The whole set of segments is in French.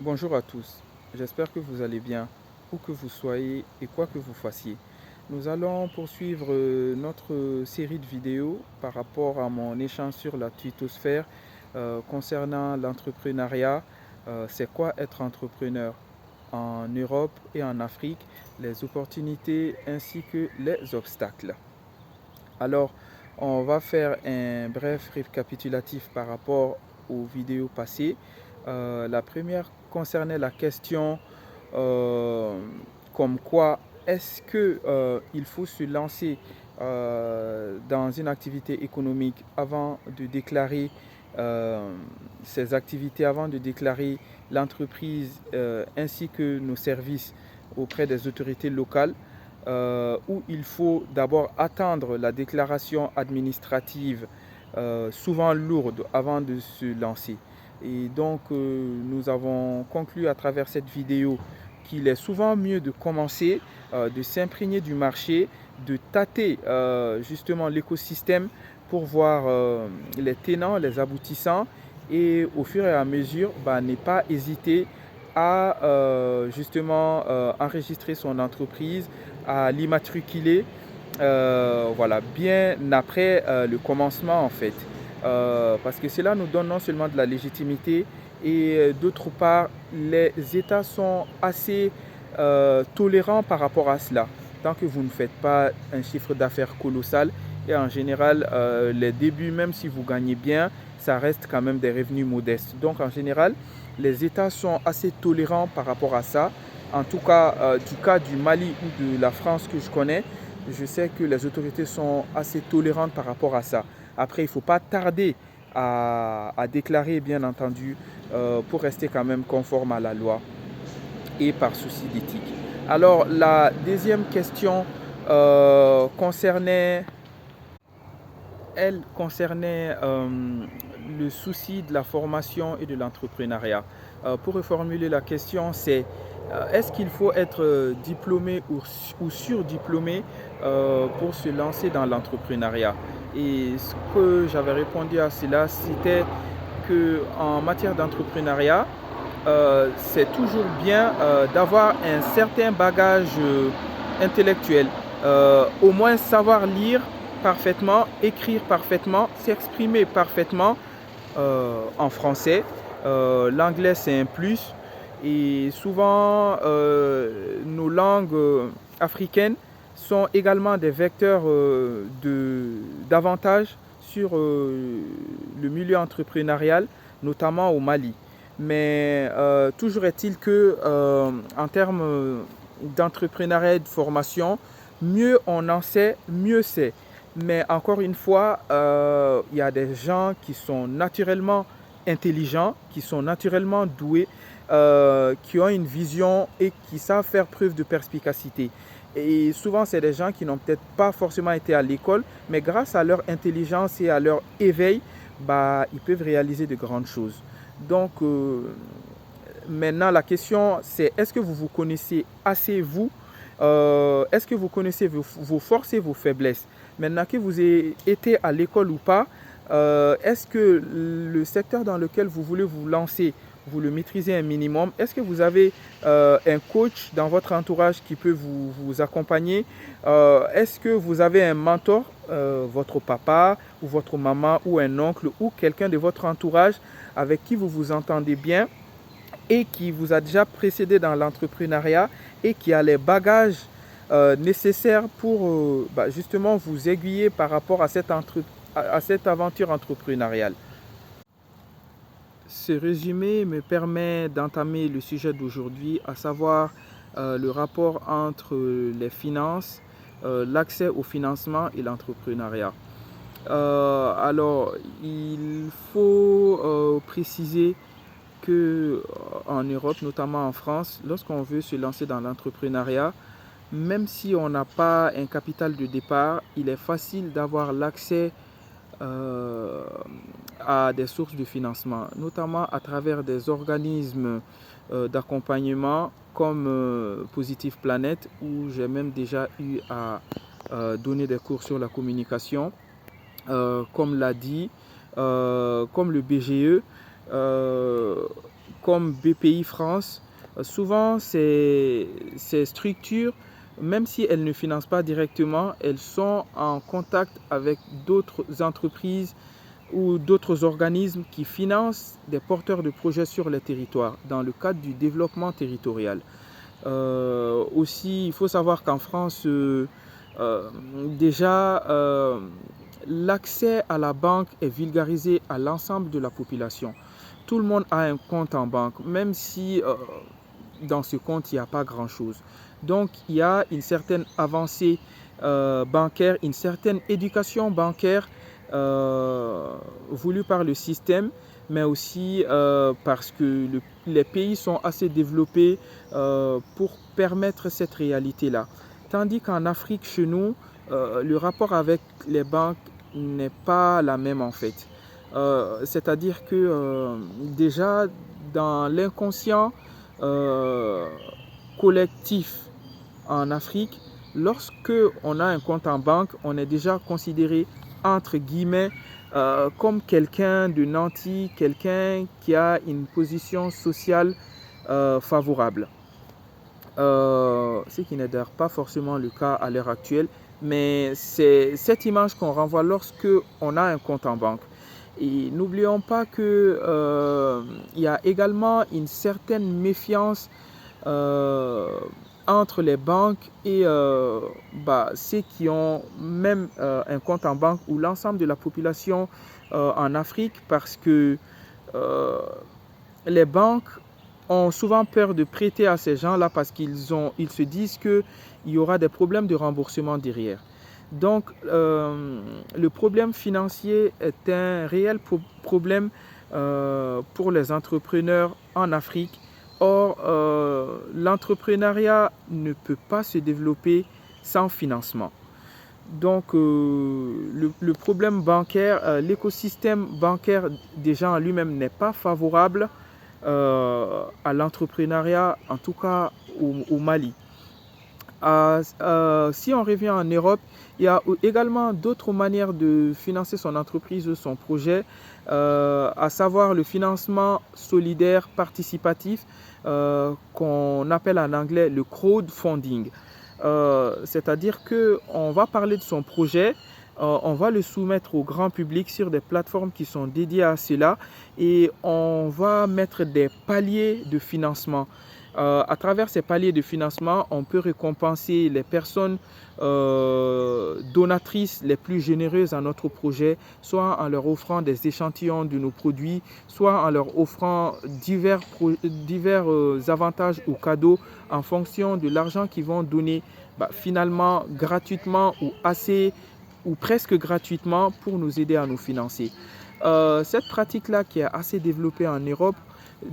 Bonjour à tous, j'espère que vous allez bien, où que vous soyez et quoi que vous fassiez. Nous allons poursuivre notre série de vidéos par rapport à mon échange sur la twittosphère concernant l'entrepreneuriat. C'est quoi être entrepreneur en Europe et en Afrique, les opportunités ainsi que les obstacles. Alors, on va faire un bref récapitulatif par rapport aux vidéos passées. La première concernait la question euh, comme quoi est-ce que il faut se lancer dans une activité économique avant de déclarer euh, ses activités, avant de déclarer l'entreprise ainsi que nos services auprès des autorités locales, où il faut d'abord attendre la déclaration administrative, souvent lourde, avant de se lancer. Et donc, nous avons conclu à travers cette vidéo qu'il est souvent mieux de commencer, de s'imprégner du marché, de tâter justement l'écosystème pour voir les tenants, les aboutissants et au fur et à mesure, ne pas hésiter à justement enregistrer son entreprise, à l'immatriculer, voilà, bien après le commencement en fait. Parce que cela nous donne non seulement de la légitimité et d'autre part, les États sont assez tolérants par rapport à cela. Tant que vous ne faites pas un chiffre d'affaires colossal et en général, les débuts, même si vous gagnez bien, ça reste quand même des revenus modestes. Donc en général, les États sont assez tolérants par rapport à ça. En tout cas, du cas du Mali ou de la France que je connais, je sais que les autorités sont assez tolérantes par rapport à ça. Après, il ne faut pas tarder à déclarer, bien entendu, pour rester quand même conforme à la loi et par souci d'éthique. Alors, la deuxième question concernait elle concernait le souci de la formation et de l'entrepreneuriat. Pour reformuler la question, c'est est-ce qu'il faut être diplômé ou surdiplômé pour se lancer dans l'entrepreneuriat? Et ce que j'avais répondu à cela, c'était qu'en matière d'entrepreneuriat, c'est toujours bien d'avoir un certain bagage intellectuel, au moins savoir lire parfaitement, écrire parfaitement, s'exprimer parfaitement en français. L'anglais, c'est un plus. Et souvent, nos langues africaines sont également des vecteurs d'avantages sur le milieu entrepreneurial, notamment au Mali. Mais toujours est-il que en termes d'entrepreneuriat et de formation, mieux on en sait, mieux c'est. Mais encore une fois, il y a des gens qui sont naturellement intelligents, qui sont naturellement doués, qui ont une vision et qui savent faire preuve de perspicacité. Et souvent, c'est des gens qui n'ont peut-être pas forcément été à l'école, mais grâce à leur intelligence et à leur éveil, ils peuvent réaliser de grandes choses. Donc, maintenant, la question, c'est est-ce que vous vous connaissez assez, vous? Est-ce que vous connaissez vos forces et vos faiblesses? Maintenant que vous avez été à l'école ou pas, est-ce que le secteur dans lequel vous voulez vous lancer, vous le maîtrisez un minimum? Est-ce que vous avez un coach dans votre entourage qui peut vous accompagner? Est-ce que vous avez un mentor, votre papa ou votre maman ou un oncle ou quelqu'un de votre entourage avec qui vous vous entendez bien et qui vous a déjà précédé dans l'entrepreneuriat et qui a les bagages nécessaires pour justement vous aiguiller par rapport à cette aventure entrepreneuriale. Ce résumé me permet d'entamer le sujet d'aujourd'hui, à savoir le rapport entre les finances, l'accès au financement et l'entrepreneuriat. Alors, il faut préciser que en Europe, notamment en France, lorsqu'on veut se lancer dans l'entrepreneuriat, même si on n'a pas un capital de départ, il est facile d'avoir l'accès euh, à des sources de financement, notamment à travers des organismes d'accompagnement comme Positive Planet, où j'ai même déjà eu à donner des cours sur la communication, comme l'a dit, comme le BGE, euh, comme BPI France, souvent ces structures, même si elles ne financent pas directement, elles sont en contact avec d'autres entreprises ou d'autres organismes qui financent des porteurs de projets sur les territoires dans le cadre du développement territorial. Aussi, il faut savoir qu'en France, déjà, l'accès à la banque est vulgarisé à l'ensemble de la population. Tout le monde a un compte en banque, même si dans ce compte, il n'y a pas grand-chose. Donc, il y a une certaine avancée bancaire, une certaine éducation bancaire voulue par le système, mais aussi parce que les pays sont assez développés pour permettre cette réalité-là. Tandis qu'en Afrique, chez nous, le rapport avec les banques n'est pas la même en fait. C'est-à-dire que déjà dans l'inconscient collectif en Afrique, lorsque on a un compte en banque, on est déjà considéré entre guillemets comme quelqu'un de nanti, quelqu'un qui a une position sociale favorable. Ce qui n'est d'ailleurs pas forcément le cas à l'heure actuelle, mais c'est cette image qu'on renvoie lorsque on a un compte en banque. Et n'oublions pas que il y a également une certaine méfiance entre les banques et ceux qui ont même un compte en banque ou l'ensemble de la population en Afrique, parce que les banques ont souvent peur de prêter à ces gens-là parce qu'ils se disent qu'il y aura des problèmes de remboursement derrière. Donc, le problème financier est un réel problème pour les entrepreneurs en Afrique. Or, l'entrepreneuriat ne peut pas se développer sans financement. Donc, le problème bancaire, l'écosystème bancaire déjà en lui-même n'est pas favorable à l'entrepreneuriat, en tout cas au Mali. Si on revient en Europe, il y a également d'autres manières de financer son entreprise ou son projet, à savoir le financement solidaire participatif qu'on appelle en anglais le crowdfunding. C'est-à-dire qu'on va parler de son projet, on va le soumettre au grand public sur des plateformes qui sont dédiées à cela et on va mettre des paliers de financement. À travers ces paliers de financement, on peut récompenser les personnes donatrices les plus généreuses à notre projet, soit en leur offrant des échantillons de nos produits, soit en leur offrant divers avantages ou cadeaux en fonction de l'argent qu'ils vont donner finalement gratuitement ou assez ou presque gratuitement pour nous aider à nous financer. Cette pratique-là qui est assez développée en Europe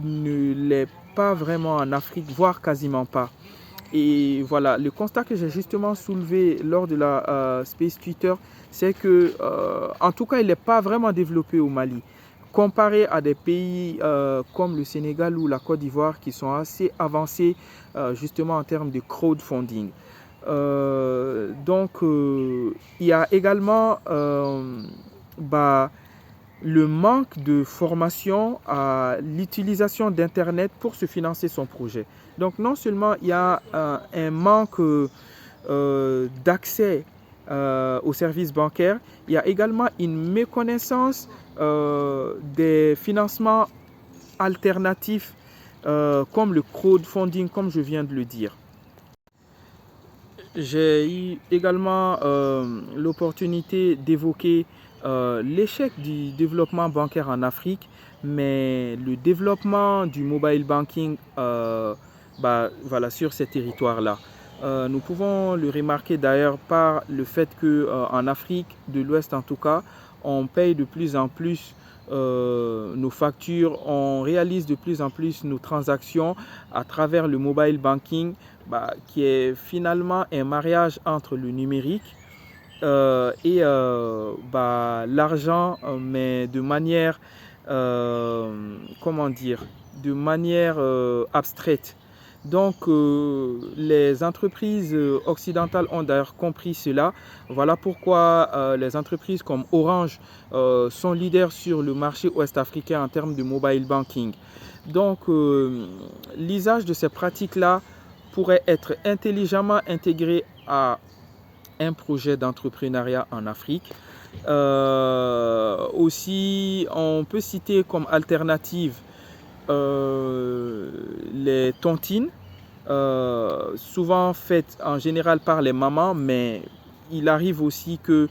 ne l'est pas vraiment en Afrique, voire quasiment pas. Et voilà, le constat que j'ai justement soulevé lors de la Space Twitter, c'est que, en tout cas, il n'est pas vraiment développé au Mali. Comparé à des pays comme le Sénégal ou la Côte d'Ivoire qui sont assez avancés justement en termes de crowdfunding. Donc, il y a également le manque de formation à l'utilisation d'Internet pour se financer son projet. Donc, non seulement il y a un manque d'accès aux services bancaires, il y a également une méconnaissance des financements alternatifs comme le crowdfunding, comme je viens de le dire. J'ai eu également l'opportunité d'évoquer l'échec du développement bancaire en Afrique, mais le développement du mobile banking sur ces territoires-là. Nous pouvons le remarquer d'ailleurs par le fait qu'en Afrique de l'Ouest en tout cas, on paye de plus en plus nos factures, on réalise de plus en plus nos transactions à travers le mobile banking, qui est finalement un mariage entre le numérique et l'argent, mais de manière, de manière abstraite. Donc, les entreprises occidentales ont d'ailleurs compris cela. Voilà pourquoi les entreprises comme Orange sont leaders sur le marché ouest-africain en termes de mobile banking. Donc, l'usage de ces pratiques-là pourrait être intelligemment intégré à un projet d'entrepreneuriat en Afrique. Aussi, on peut citer comme alternative les tontines, souvent faites en général par les mamans, mais il arrive aussi que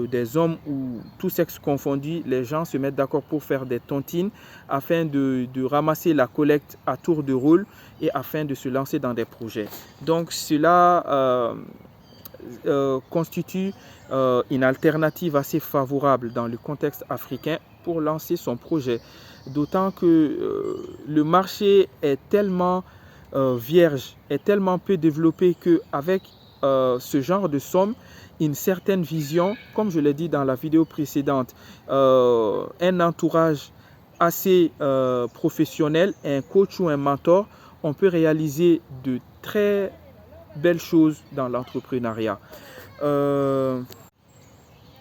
des hommes ou tous sexes confondus, les gens se mettent d'accord pour faire des tontines afin de ramasser la collecte à tour de rôle et afin de se lancer dans des projets. Donc cela constitue une alternative assez favorable dans le contexte africain pour lancer son projet. D'autant que le marché est tellement vierge, est tellement peu développé qu'avec ce genre de somme, une certaine vision, comme je l'ai dit dans la vidéo précédente, un entourage assez professionnel, un coach ou un mentor, on peut réaliser de très belles choses dans l'entrepreneuriat.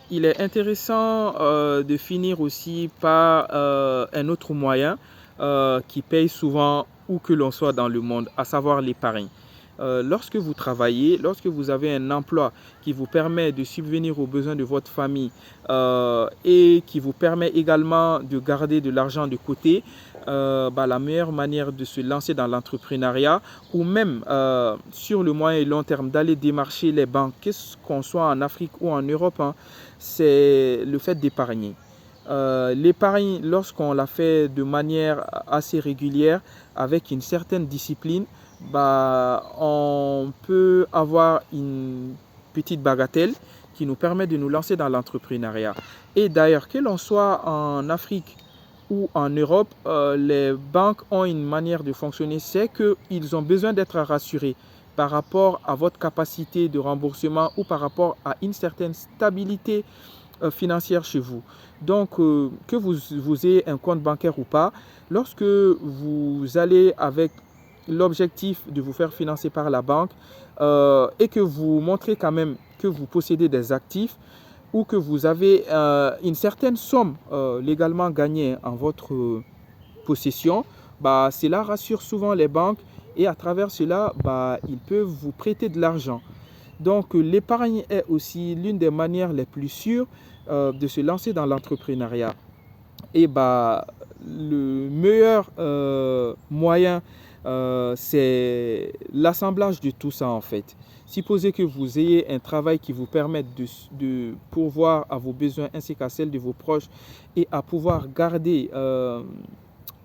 Il est intéressant de finir aussi par un autre moyen qui paye souvent où que l'on soit dans le monde, à savoir l'épargne. Lorsque vous travaillez, lorsque vous avez un emploi qui vous permet de subvenir aux besoins de votre famille et qui vous permet également de garder de l'argent de côté, la meilleure manière de se lancer dans l'entrepreneuriat ou même sur le moyen et long terme d'aller démarcher les banques, qu'on soit en Afrique ou en Europe, hein, c'est le fait d'épargner. L'épargne, lorsqu'on la fait de manière assez régulière, avec une certaine discipline, on peut avoir une petite bagatelle qui nous permet de nous lancer dans l'entrepreneuriat. Et d'ailleurs, que l'on soit en Afrique ou en Europe, les banques ont une manière de fonctionner, c'est qu'ils ont besoin d'être rassurés par rapport à votre capacité de remboursement ou par rapport à une certaine stabilité financière chez vous. Donc, que vous ayez un compte bancaire ou pas, lorsque vous allez avec l'objectif de vous faire financer par la banque et que vous montrez quand même que vous possédez des actifs ou que vous avez une certaine somme légalement gagnée en votre possession, cela rassure souvent les banques et à travers cela, ils peuvent vous prêter de l'argent. Donc l'épargne est aussi l'une des manières les plus sûres de se lancer dans l'entrepreneuriat. Et le meilleur moyen, c'est l'assemblage de tout ça en fait. Supposez que vous ayez un travail qui vous permette de pourvoir à vos besoins ainsi qu'à celles de vos proches et à pouvoir garder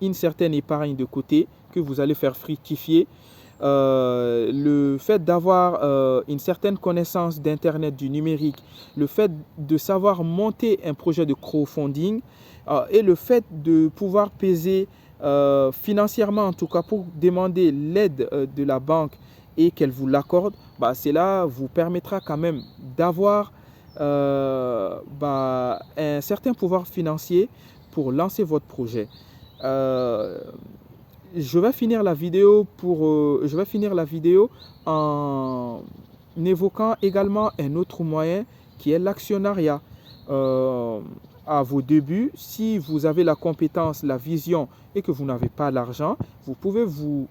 une certaine épargne de côté que vous allez faire fructifier. Le fait d'avoir une certaine connaissance d'Internet, du numérique, le fait de savoir monter un projet de crowdfunding et le fait de pouvoir peser financièrement, en tout cas pour demander l'aide de la banque et qu'elle vous l'accorde, cela vous permettra quand même d'avoir un certain pouvoir financier pour lancer votre projet. Je vais finir la vidéo en évoquant également un autre moyen qui est l'actionnariat. À vos débuts, si vous avez la compétence, la vision et que vous n'avez pas l'argent, vous pouvez vous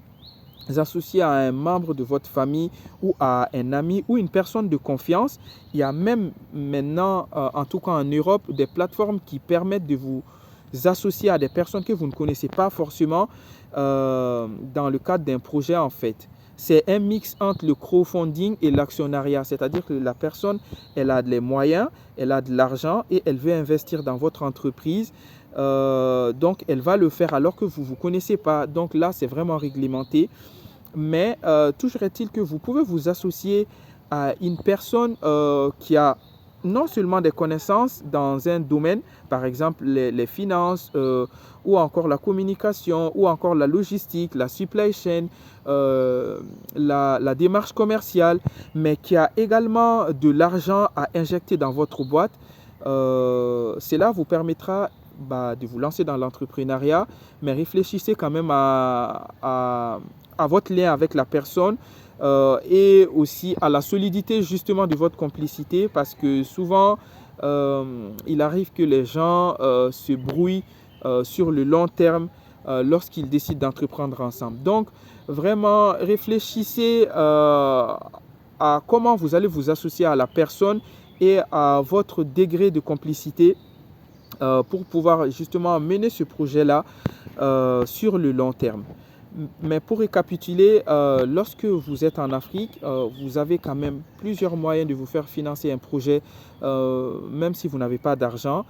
associer à un membre de votre famille ou à un ami ou une personne de confiance. Il y a même maintenant, en tout cas en Europe, des plateformes qui permettent de vous associer à des personnes que vous ne connaissez pas forcément dans le cadre d'un projet en fait. C'est un mix entre le crowdfunding et l'actionnariat, c'est-à-dire que la personne, elle a les moyens, elle a de l'argent et elle veut investir dans votre entreprise. Donc, elle va le faire alors que vous ne vous connaissez pas. Donc là, c'est vraiment réglementé. Mais toujours est-il que vous pouvez vous associer à une personne qui a non seulement des connaissances dans un domaine, par exemple les finances, ou encore la communication, ou encore la logistique, la supply chain, la démarche commerciale, mais qui a également de l'argent à injecter dans votre boîte. Cela vous permettra de vous lancer dans l'entrepreneuriat, mais réfléchissez quand même à votre lien avec la personne et aussi à la solidité justement de votre complicité, parce que souvent il arrive que les gens se brouillent sur le long terme lorsqu'ils décident d'entreprendre ensemble. Donc, vraiment, réfléchissez à comment vous allez vous associer à la personne et à votre degré de complicité pour pouvoir justement mener ce projet-là sur le long terme. Mais pour récapituler, lorsque vous êtes en Afrique, vous avez quand même plusieurs moyens de vous faire financer un projet, même si vous n'avez pas d'argent.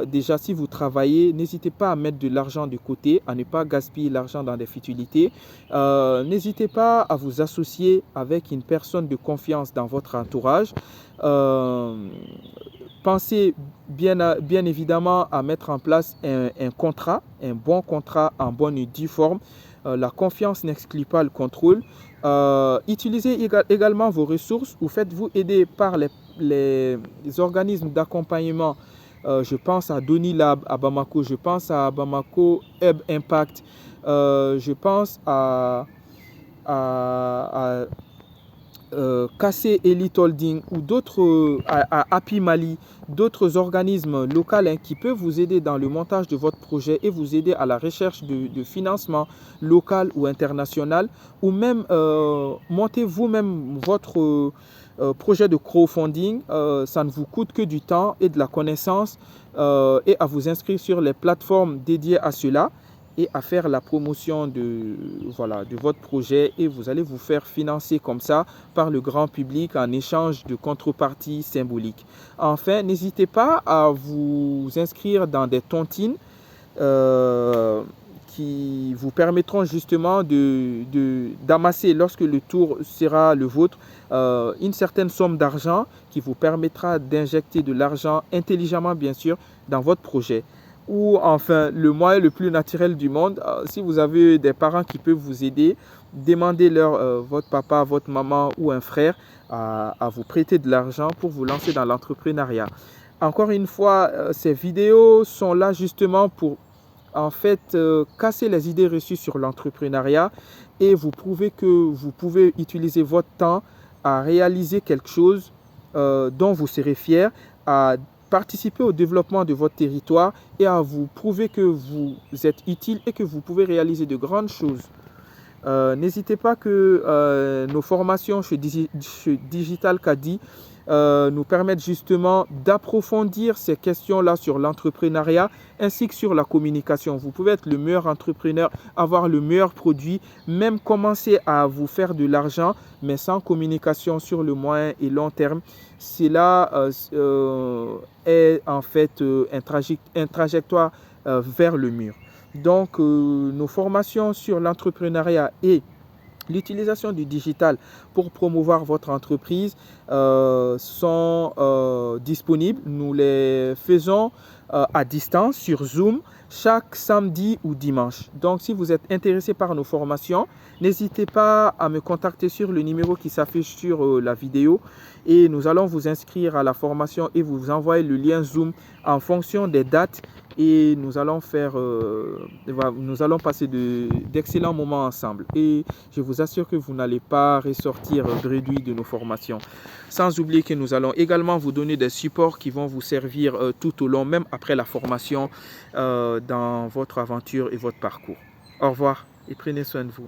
Déjà, si vous travaillez, n'hésitez pas à mettre de l'argent de côté, à ne pas gaspiller l'argent dans des futilités. N'hésitez pas à vous associer avec une personne de confiance dans votre entourage. Pensez bien évidemment à mettre en place un contrat, un bon contrat en bonne et due forme. La confiance n'exclut pas le contrôle. Utilisez également vos ressources ou faites-vous aider par les organismes d'accompagnement. Je pense à Donilab à Bamako, je pense à Bamako Hub Impact, je pense à Kassé Elite Holding ou d'autres, à Happy Mali, d'autres organismes locaux qui peuvent vous aider dans le montage de votre projet et vous aider à la recherche de financement local ou international, ou même monter vous-même votre projet de crowdfunding. Ça ne vous coûte que du temps et de la connaissance et à vous inscrire sur les plateformes dédiées à cela et à faire la promotion de votre projet, et vous allez vous faire financer comme ça par le grand public en échange de contreparties symboliques. Enfin, n'hésitez pas à vous inscrire dans des tontines qui vous permettront justement d'amasser, lorsque le tour sera le vôtre, une certaine somme d'argent qui vous permettra d'injecter de l'argent intelligemment, bien sûr, dans votre projet. Ou enfin, le moyen le plus naturel du monde, si vous avez des parents qui peuvent vous aider, demandez-leur, votre papa, votre maman ou un frère, à vous prêter de l'argent pour vous lancer dans l'entrepreneuriat. Encore une fois, ces vidéos sont là justement pour en fait casser les idées reçues sur l'entrepreneuriat et vous prouver que vous pouvez utiliser votre temps à réaliser quelque chose dont vous serez fier, à participer au développement de votre territoire et à vous prouver que vous êtes utile et que vous pouvez réaliser de grandes choses. N'hésitez pas que nos formations chez Digital Kadi nous permettent justement d'approfondir ces questions-là sur l'entrepreneuriat ainsi que sur la communication. Vous pouvez être le meilleur entrepreneur, avoir le meilleur produit, même commencer à vous faire de l'argent, mais sans communication sur le moyen et long terme. Cela est en fait une trajectoire vers le mur. Donc, nos formations sur l'entrepreneuriat et l'utilisation du digital pour promouvoir votre entreprise sont disponibles. Nous les faisons à distance sur Zoom chaque samedi ou dimanche. Donc, si vous êtes intéressé par nos formations, n'hésitez pas à me contacter sur le numéro qui s'affiche sur la vidéo et nous allons vous inscrire à la formation et vous envoyer le lien Zoom en fonction des dates. Et nous allons passer d'excellents moments ensemble. Et je vous assure que vous n'allez pas ressortir réduit de nos formations. Sans oublier que nous allons également vous donner des supports qui vont vous servir tout au long, même après la formation, dans votre aventure et votre parcours. Au revoir et prenez soin de vous.